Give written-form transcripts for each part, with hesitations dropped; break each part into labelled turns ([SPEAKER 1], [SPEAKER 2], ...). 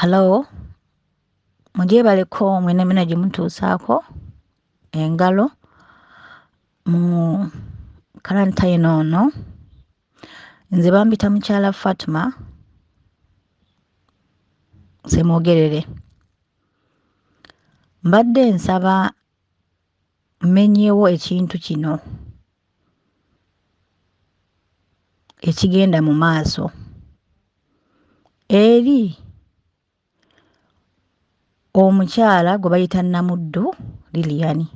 [SPEAKER 1] Hello, mujebaleko mwena mina jimutuusaako engalo mu quarantine ono. Nze bambita mukyala Fatuma semwogerere. Mbadde nsaba mmenyeewo ekintu kino ekigenda mu maaso eri omukyala gwe bayita Namuddu Lilian.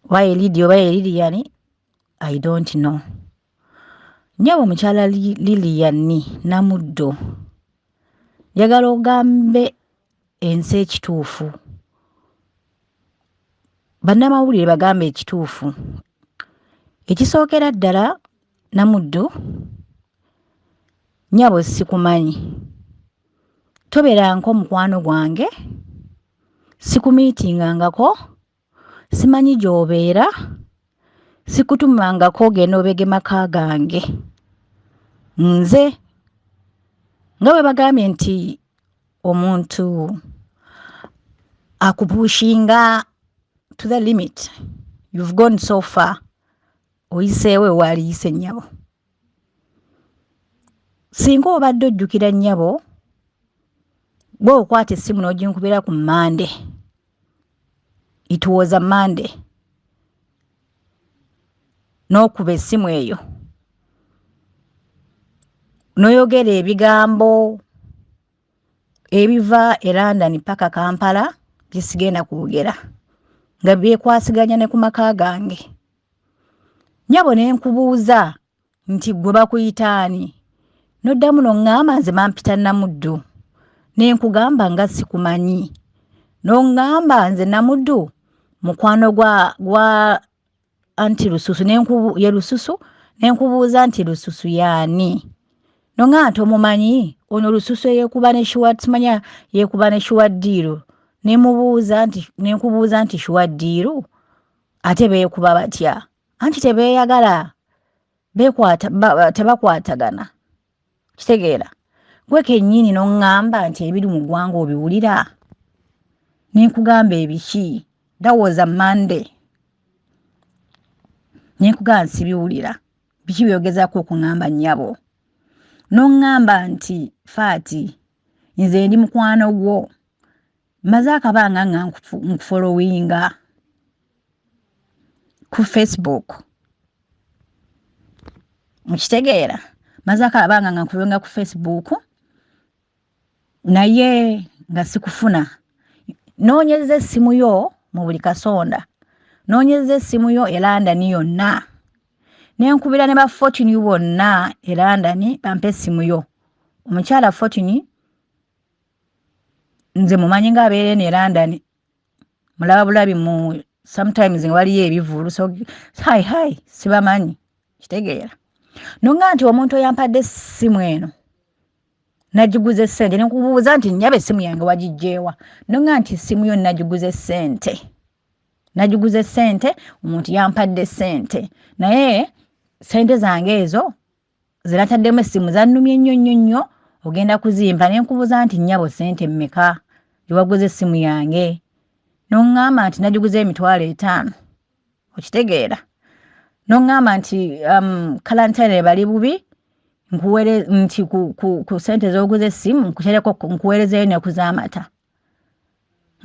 [SPEAKER 1] Waye Lydia oba ye Lilian, I don't know. Nnyabo omukyala Lilian Namuddu njagala ogambe ensi ekituufu. Bannamawulire bagambe ekituufu. Ekisookera ddala Namuddu, nnyabo sikumanyi. Tobeeranko mukwano gwange, sikumiitingangako, simanyi gy'obeera, sikutumangako genda obege maka gange. Nze nga bwe bagambye nti omuntu akupushinga to the limit, you've gone so far, oyiseewo ewaaliyise nnyabo. Singa obadde ojjukira nnyabo, bwe okwata essimu n'oginkubira ku Monday, it was a Monday, n'okuba essimu eyo n'oyogera ebigambo ebiva e London paka Kampala bye sigenda kwogera nga byekwasiganya ne ku maka gange. Nnyabo ne nkubuuza nti gwe bakuyita ani? N'oddamu n'oŋŋamba nze bampita Namuddu. Ne nkugamba nga sikumanyi. N'oŋŋamba nze Namuddu mukwano gwa anti Lususu. Ye Lususu, ne nkubuuza nti Lususu yaani? N'oŋŋamba nti omumanyi? Ono Lususu yeekuba ne simanya yeekuba ne Shuwaddiiru. Ne nkubuuza nti Shuwaddiiru ate beekuba batya? Anti tebeeyagala, tebakwatagana. Kitegeera? Gwe kennyini n'oŋŋamba nti ebiri mu ggwanga obiwulira? Ne nkugamba ebiki? That was a Monday. Ne nkugamba nsibiwulira. Biki byogezaako okuŋŋamba nnyabo? N'oŋŋamba nti Faati, nze ndi mukwano gwo. Maze akabanga nga nkufollowinga ku Facebook. Mukitegeera? Maze akabanga nga nkufollowinga ku Facebook, naye nga sikufuna. Noonyeza essimu yo mu buli kasonda. Noonyeza essimu yo e London yonna. Ne nkubira ne ba Fortune bonna e London bampe essimu yo. Omukyala Fortune nze mumanyi ng'abeera eno e London. Mulaba bulabi mu sometimes nga waliyo ebivulu. So hai sibamanyi. Kitegeera? N'oŋŋamba nti omuntu oyampadde essimu eno nagiguze ssente. Ne nkubuuza nti nnyaba essimu yange wagiggyeewa? N'oŋŋamba nti essimu yo nagiguze ssente. Nagiguze ssente, omuntu yampadde ssente. Naye ssente zange ezo ze nataddemu essimu zannumye nnyo, ogenda kuzimpa. Ne nkubuuza nti nnyabo ssente mmeka gye waguze essimu yange? N'oŋŋamba nti nagiguze $5,000. Okitegeera? N'oŋŋamba nti quarantine bali bubi, nti ku ssente z'oguze essimu nkuweerezeeyo ne ku z'amata.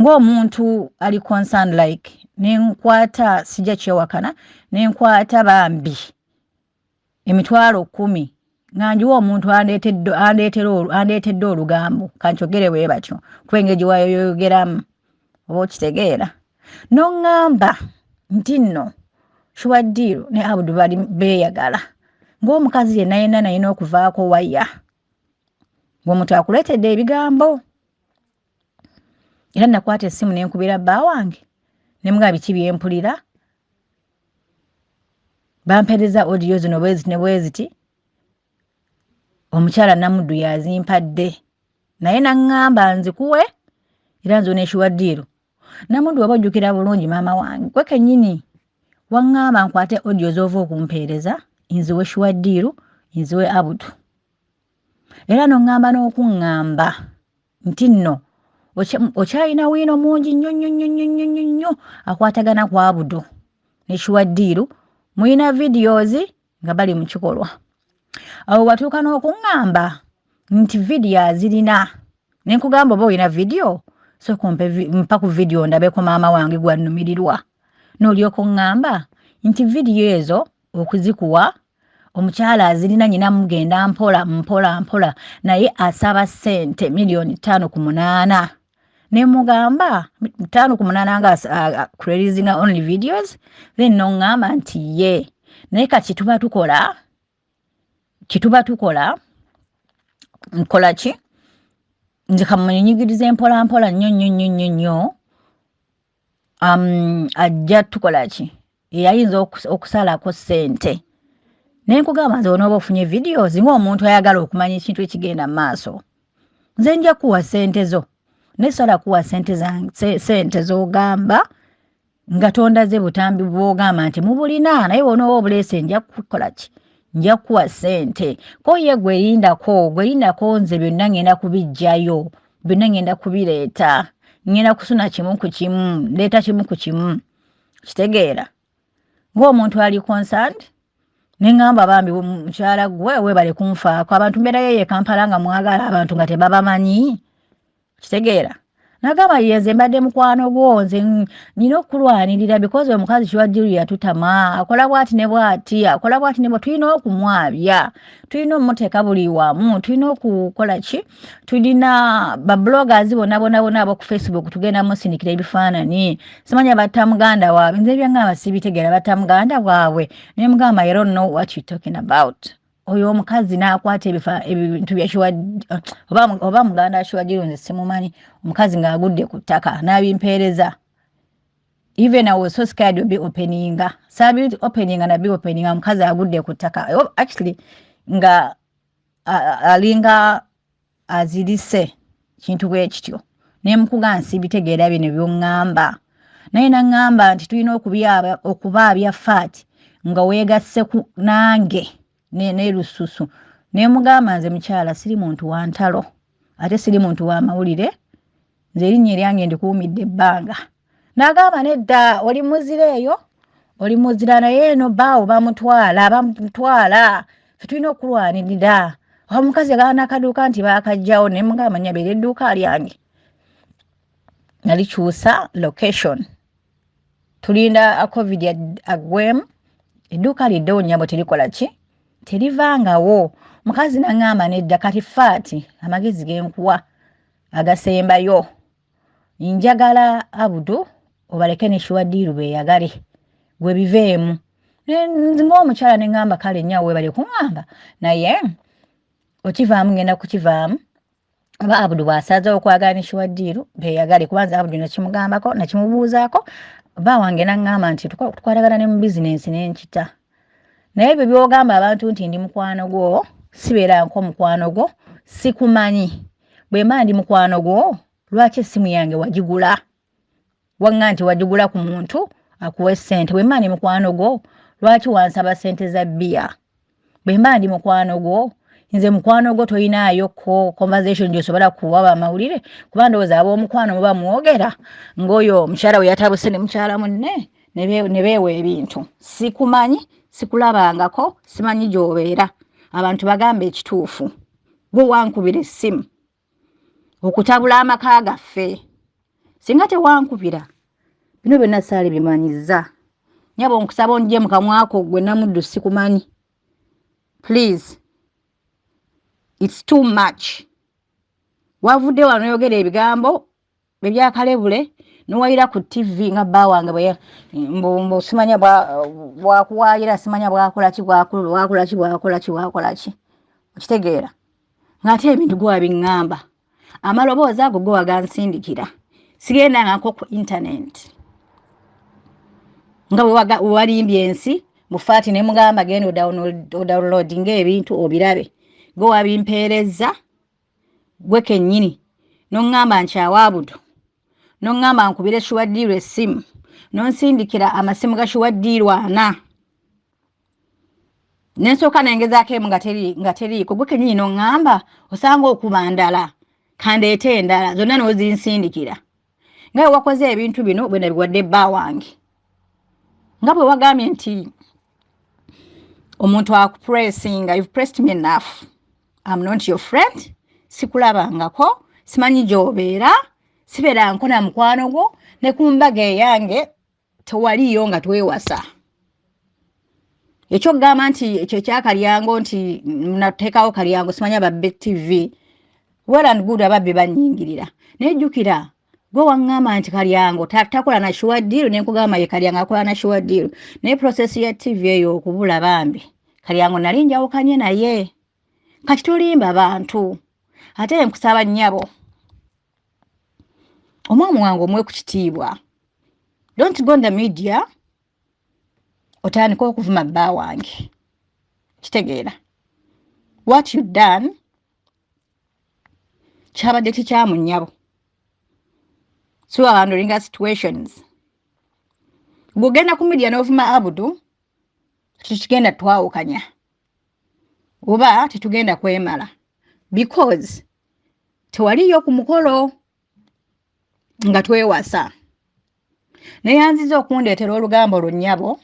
[SPEAKER 1] Ng'omuntu ali concerned like, ne nkwata sijja kyewakana, ne nkwata bambi $10,000 nga njiwa omuntu andeetedde olugambo kankyogere bwe batyo kuba engeri gye wayoyogeramu. Oba okitegeera? N'oŋŋamba nti nno Shuwaddiiru ne Adbul bali beeyagala. Ng'omukazi yenna nalina okuvaako waya. Ng'omuntu akuleetedde ebigambo. Era nakwata essimu ne nkubira bba wange. Ne mugamba biki bye mpulira. Bampereza audio zino bwe ziti. Omukyala Namuddu yazimpadde. Naye n'aŋŋamba nzikuwe era nzone Shuwaddiiru. Namuddu oba ojjukira bulungi maama wange. Gwe kennyini waŋŋamba nkwate audio z'ova okumpeereza nziwe Shuwaddiiru, nziwe Adbul. Era n'oŋŋamba n'okuŋŋamba nti nno okyalina wiino mungi nnyo akwatagana ku Abudu ne Kiwedde muyina videos nga bali mu kikolwa. Awo watuuka n'okuŋŋamba nti video azirina ne nkugamba oba olina video so mpa ku video ndabeko maama wange gwannumirirwa n'olyoka oŋŋamba nti video ezo okuzikuwa omukyala azirina nyina mugenda mpola naye asaba ssente $5.8 million. Ne mugamba 5.8 nga releasing only videos then noŋŋamba nti ye naye kati kituba tukola nkola ki nze kamunyigirize mpola nnyo ajja tukola ki eyayinza okusalako ssente. Ne nkugamba nze onooba ofunye videos ng'omuntu ayagala okumanya ekintu ekigenda mu maaso nze nja kuwa ssente zo nesala kuwa ssente z'ogamba nga tondaze butambi bw'ogamba nti mubulina naye onooba obuleese nja kukola ki nja kuwa ssente ko ye gwelindako nze byonna ngenda kubijjayo byonna ngenda kubireeta ngenda kusuna kimu ku kimu leeta kimu ku kimu kitegeera ng'omuntu ali concerned neŋŋamba bambi mukyala gwe webale kunfaako abantu mbeerayo ye Kampala nga mwagala abantu nga tebabamanyi kitegeera nagamba yenze mbadde mukwano gwo nze nina okulwanirira because omukazi Kiwedde yatutama akola bwati ne bwati tulina okumwabya tulina omuteeka buli wamu tulina okukola ki tulina babloggers bonna abo ku Facebook tugenda musinikira ebifaananyi simanya batta muganda waabwe nze byangamba sibitegeera batta muganda waabwe ne mugamba you don't know what you talking about. Oyo omukazi n'akwata ebintu bya Kiwedde oba muganda wa Kiwedde nze simumanyi omukazi ng'agudde ku ttaka n'abimpeereza even I was so scared to be opening omukazi agudde ku ttaka actually nga alinga azirise kintu bwe kityo ne mukuga nsibitegeera bino by'oŋŋamba naye naŋŋamba nti tulina okubaabya fat nga weegasse nange ne lususu ne mugamba nze mukyala siri muntu wa ntalo ate siri muntu wa mawulire nze erinnya eryange ndikuumidde ebbanga n'agamba nedda oli muzira eyo oli muzira naye eno baawo bamutwala fe tulina okulwanirira omukazi agala n'akaduuka nti baakajjawo ne mugamba nyabeera edduuka lyange nalikyusa location tulinda covid agwemu edduuka liddewo nnyabo terikola ki terivangawo mukazi naŋŋamba nedda kati faati amagezi genkuwa agasembayo njagala Abudu obaleke ne Kiwedde beeyagale gwe biveemu ng'omukyala ne ŋŋamba kale nnyawe webale kuŋŋamba naye okivaamu ngenda kukivaamu aba Abudu bw'asazeewo okwagala ne Kiwedde beeyagale kubanza Abudu nakimugambako nakimubuuzaako ba wange naŋŋamba nti tukwatagana ne mu bizinensi n'enkita naye ebyo by'ogamba abantu nti ndi mukwano gwo sibeera nko mukwano gwo sikumanyi bwe mba ndi mukwano gwo lwaki essimu yange wagigula wagga nti wagigula ku muntu akuwa ssente bwe mba ndi mukwano gwo lwaki wansaba ssente za bbiya bwe mba ndi mukwano gwo nze mukwano gwo toyinaayo conversation gy'osobola kuwa bamawulire kuba ndowooza ab'omukwano muba mwogera ng'oyo mukyala we yatabuse ne mukyala munne ne beewa ebintu sikumanyi sikulabangako simanyi gy'obeera abantu bagamba ekituufu gwe wankubira essimu okutabula amaka gaffe singa tewankubira bino byonna saali bimanyiza nyabo nkusaba onje mu kamwako gwe namuddu sikumanyi please it's too much wavudde wano yogera ebigambo ebyakalebule nowayira ku TV nga bba wange bwe simanya bwakuwayira simanya bwakola ki okitegeera ng'ate ebintu gwe wabiŋŋamba amaloboozi ago gwe wagansindikira sigenda nko ku internet nga bwe walimbye ensi mufaati ne mugamba genda odownloading ebintu obirabe gwe wabimpeereza gwe kennyini noŋŋamba nkyawa Abudu noŋŋamba nkubire Kiwedde essimu nonsindikira amasimu ga Kiwedde 4 nensooka nengezaako emu nga teriiko gwe kennyini noŋŋamba osanga okubandala kandeete endala zonna n'ozinsindikira nga wakoze ebintu bino bwe nabiwadde bba wange nga bwe wagambye nti omuntu akupressinga, you've pressed me enough, I'm not your friend, sikulabangako, simanyi gy'obeera, sibeera nkona mukwano gwo, ne ku mbaga eyange tewaliyo nga twewasa. Ekyo kugamba nti ekyo ekyakalyango nti nateekawo kalyango simanyi ababbe TV, well and good ababbe bannyingirira. Naye jjukira gwe waŋŋamba nti kalyango takola na sure deal, ne nkugamba ye kalyango akola na sure deal. Naye process ya TV eyo okubula bambi kalyango nali njawukanye naye. Kati tolimba bantu. Ate nkusaba nnyabo, omwami wange omwe ku kitiibwa, don't go on the media otandika okuvuma bba wange. Kitegeera what you done kyabadde tikyamu nnyabo. So handling situations. Gugenda ku media n'ovuma Abudu tikigenda twawukanya oba titugenda kwemala because tewaliyo ku mukolo nga twewasa. Naye yanziza okundeetera olugambo lunnyabo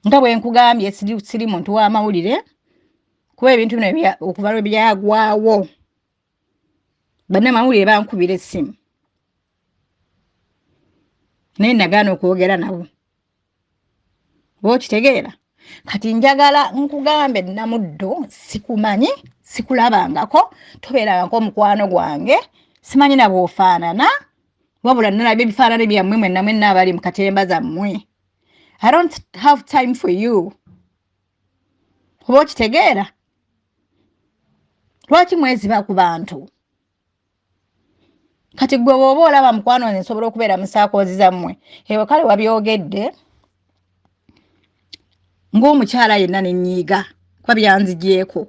[SPEAKER 1] nga bwe nkugambye siri muntu w'amawulire kuba ebintu bino okuva lwe byagwawo bannamawulire bankubira essimu naye nagaana okwogera nabo. Okitegeera kati njagala nkugambe namuddo sikumanyi sikulabangako tobeerangako omukwano gwange simanyi na bw'ofaanana wabula nalabye ebifaanane byammwe mwenna abali mu katemba zammwe. I don't have time for you. Oba okitegeera lwaki mweziba ku bantu? Kati gwe bw'oba olaba mukwano wange nsobola okubeera mu saakoozi zammwe ewe kale wabyogedde ng'omukyala yenna ne nnyiiga kuba byanzigyeko.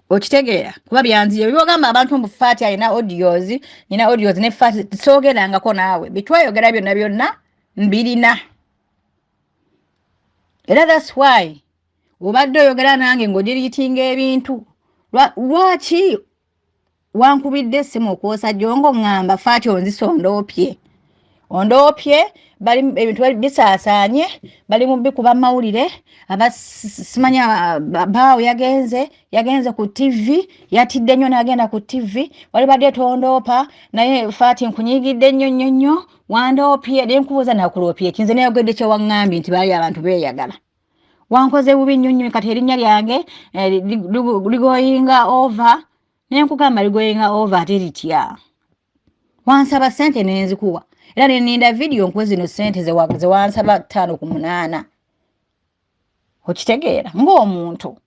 [SPEAKER 1] Okitegeera kuba byanziye byogamba abantu mu Faati alina audios ne Faati soogerangako naawe bitwayogera byonna mbirina. Era that's why obadde oyogera nange ng'odiriitinga ebintu. Lwaki wankubidde essimu okwosa jongo ngamba Faati onzisa ondoopye bali ebintu bisaasaanye bali mu bikuba mawulire abasimanya baawo yagenze ku TV yatidde nnyo n'agenda ku TV wali badde tondoopa naye Faati nkunyigidde nnyo wandoopye ne nkubuuza nakuloopye kinze nayogedde kye waŋŋambye nti baali abantu beeyagala wankoze bubi nnyo kati erinnya lyange ligoyinga over ne nkugamba ligoyinga over ate litya wansaba ssente ne nzikuwa. Era ninda video nkwe zino sente ze wansaba 5 ku 8. Okitegeera ng'omuntu.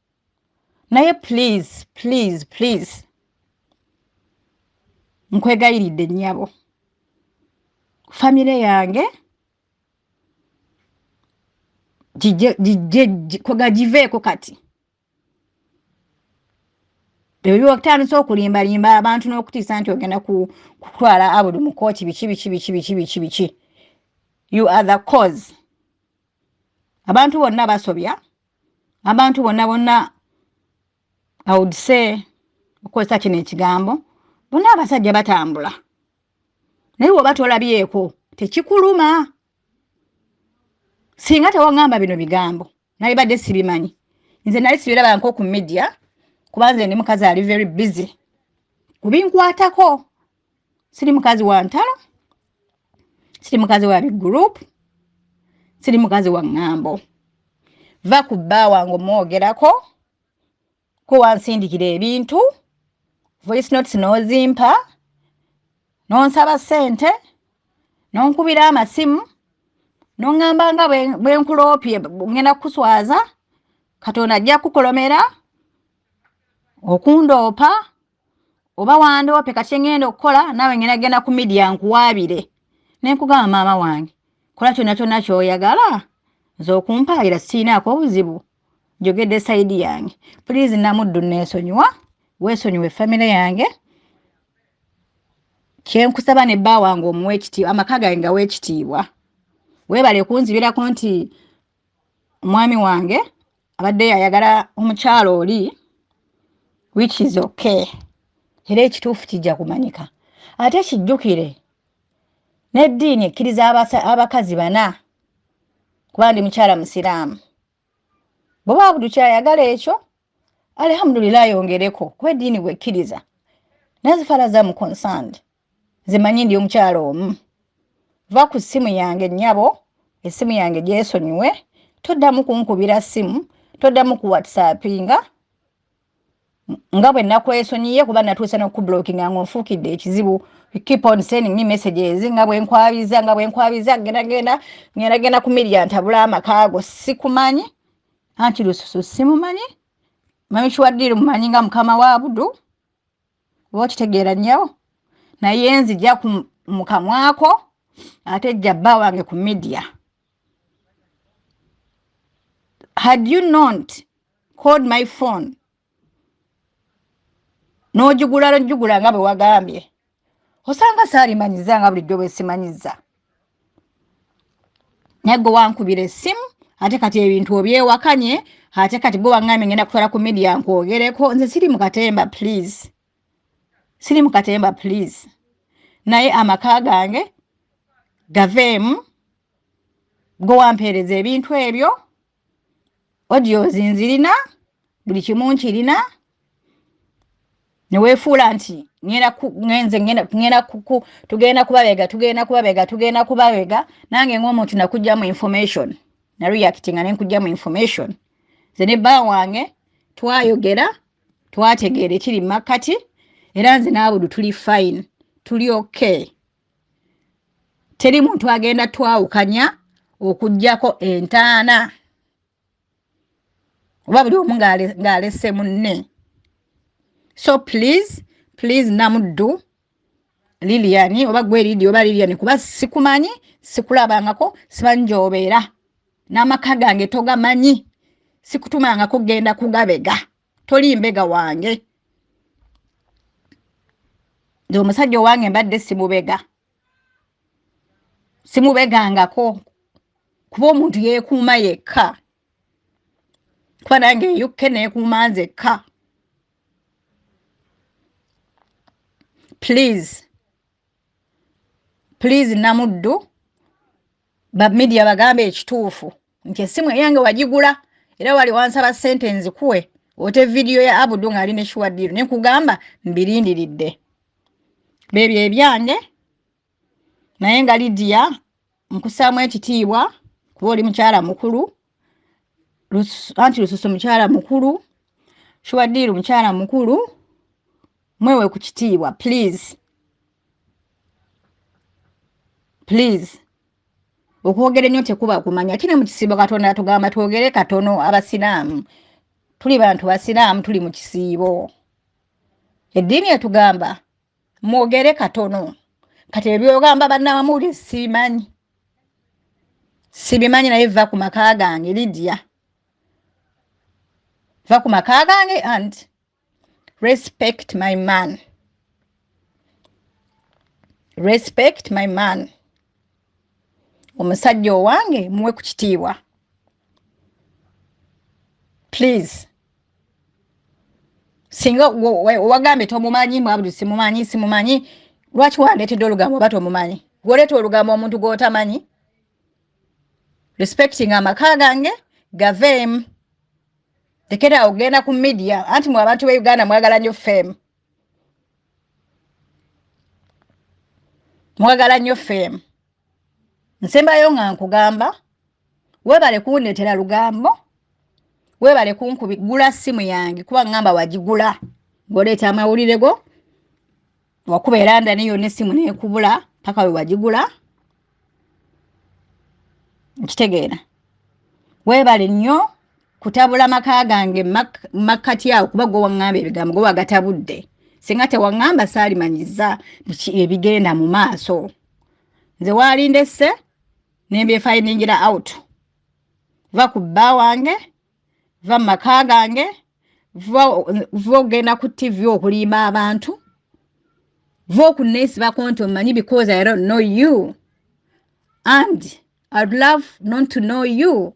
[SPEAKER 1] Naye please nkwegayiridde nnyabo. Family yange kogagiveeko kati. Ebyo wakutandise okulimba abantu n'okutiisa nti ogenda kutwala Abudu mu kooti biki. You are the cause. Abantu bonna basobya. Abantu bonna I would say okozesa kino ekigambo bonna abasajja batambula. Naye oba tolabyeko tekikuluma. Singa tewaŋŋamba bino bigambo naye badde sibimanyi. Nze nali sibirabangako ku media kubanze ndi mukazi ali very busy. Kubinkwatako. Siri mukazi wa ntalo. Siri mukazi wa big group. Siri mukazi wa ŋŋambo. Va ku bba wange omwogerako. Ko wansindikira ebintu. Voice notes n'ozimpa. N'onsaba ssente. N'onkubira amasimu. N'oŋŋamba nga bwe nkuloopye ngenda kukuswaza. Katonda ajja kukolomera. Okundoopa oba wandoope kati ngenda okukola naawe ngenda genda ku media nkuwaabire ne nkugamba maama wange kola kyonna ky'oyagala nze okumpaayira siinaako obuzibu njogedde sayidi yange. Please namuddu neesonyiwa weesonyiwe family yange kyenkusaba ne bba wange omuwa ekitiibwa amaka gange gawa ekitiibwa weebale kunzibirako nti omwami wange abadde yayagala omukyalo oli, which is okay. Era ekituufu kijja kumanyika. Ate kijjukire n'eddiini ekkiriza abakazi bana kuba ndi mukyala musiraamu. Bw'oba buli kyayagala ekyo, alhamdulillah yongereko kuba eddiini bwekkiriza. Nazifala za mu concerned. Zimanyi ndi omukyalo omu. Va ku ssimu yange nnyabo, essimu yange gyesonyiwe, toddamu kunkubira ssimu, toddamu ku whatsappinga, nga bwe nakwesonyiye kuba natuuse n'okublockinga ng'onfuukidde ekizibu. Keep on sending me messages nga bwe nkwabiza ngenda ku media ntabula amakaago sikumanyi, anti lususu simumanyi, mami Kiwedde mumanyi nga mukama wa Abdul, oba okitegeera nnyo, naye nzija mu kamwako ate jja bba wange ku media. Had you not called my phone, n'ojugula nga bwe wagambye, osanga saalimanyiza nga bulijjo bwe simanyiza. Naye gwe wankubira essimu, ate kati ebintu obyewakanye, ate kati gwe waŋŋambye ngenda kutwala ku media nkwogereko. Nze siri mu katemba please. Siri mu katemba please. Naye amaka gange gaveemu, gwe wampeereza ebintu ebyo, audios nzirina, buli kimu nkirina, ne weefuula nti tugenda kubabega, nange ng'omuntu nakugjamu information, na reactinga ne nkugjamu information. Nze ne bba wange twayogera, twategeera ekiri mu makkati, era nze n'Abdul tuli fine, tuli okay. Teri muntu agenda twawukanya okuggyako entaana. Oba buli omu ng'alesse munne. So please Namuddu, Lilian, oba gwe Lidia oba Lilian, kuba sikumanyi, sikulabangako, simanyi gy'obeera. N'amaka gange togamanyi, sikutumangako genda kugabega. Toli mbega wange. Nze omusajja wange mbadde simubegangako, kuba omuntu yeekuuma yekka. Kuba nange yukke neekuuma nzekka. Please Namuddu, ba media bagambe ekituufu nti essimu yange wagigula, era wali wansaba ssente nzikuwe, ote video ya Abdul ng'ali ne Kiwedde, ne nkugamba mbirindiridde. Bebyo ebyange, naye nga Lidia nkusaamu ekitiibwa kuba oli mukyala mukulu, anti lususu mukyala mukulu, Kiwedde mukyala mukulu, mwewe ku kitiibwa please. Okwogera ennyo tekuba kumanya. Kine mu kisiibo Katonda tugamba twogere katono abasiraamu. Tuli bantu basiraamu, tuli mu kisiibo. Eddiini etugamba mwogere katono. Kati ebyogamba bannamawulire sibimanyi. Sibimanyi naye va ku maka gange Lidia. Va ku maka gange and respect my man. Respect my man. Omusajja owange muwe ku kitiibwa. Please. Singa wagambe tomumanyi mu Abdul simumanyi, lwaki wandeetedde olugambo oba tomumanyi? Gwoleeta olugambo omuntu gw'otamanyi? Respecting amaka gange gaveemu. Tekera ogenda ku media, anti mu abantu be Uganda mwagala nnyo fame. Mwagala nnyo fame. Nsembayo nga nkugamba, weebale kundeetera lugambo, weebale kunkubigula ssimu yange kuba ngamba wagigula. Ng'oleeta amawulire go, wakuba eranda niyo n'essimu neekubula paka we wagigula. Nkitegeera. Weebale nnyo kutabula maka gange makkati awo kuba gwe waŋŋamba ebigambo gwe wagatabudde. Singa tewaŋŋamba saalimanyiza ebigenda mu maaso. Nze waalindesse nembyefayiningira out. Va ku bba wange, va maka gange, va ogenda ku TV okulimba abantu, va okuneesibako nti omanyi because I don't know you and I'd love not to know you.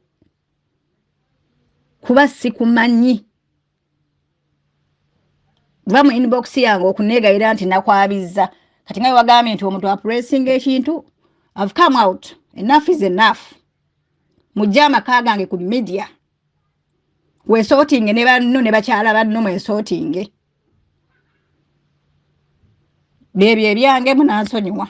[SPEAKER 1] kuba sikumanyi va mu inbox yange okuneegayira nti nakwabiza kati nga wagambye nti omuntu apuresinga ekintu I've come out enough is enough mujja amaka gange ku media weesootinge ne banno ne bakyala banno mweesootinge byebyo ebyange munansonyiwa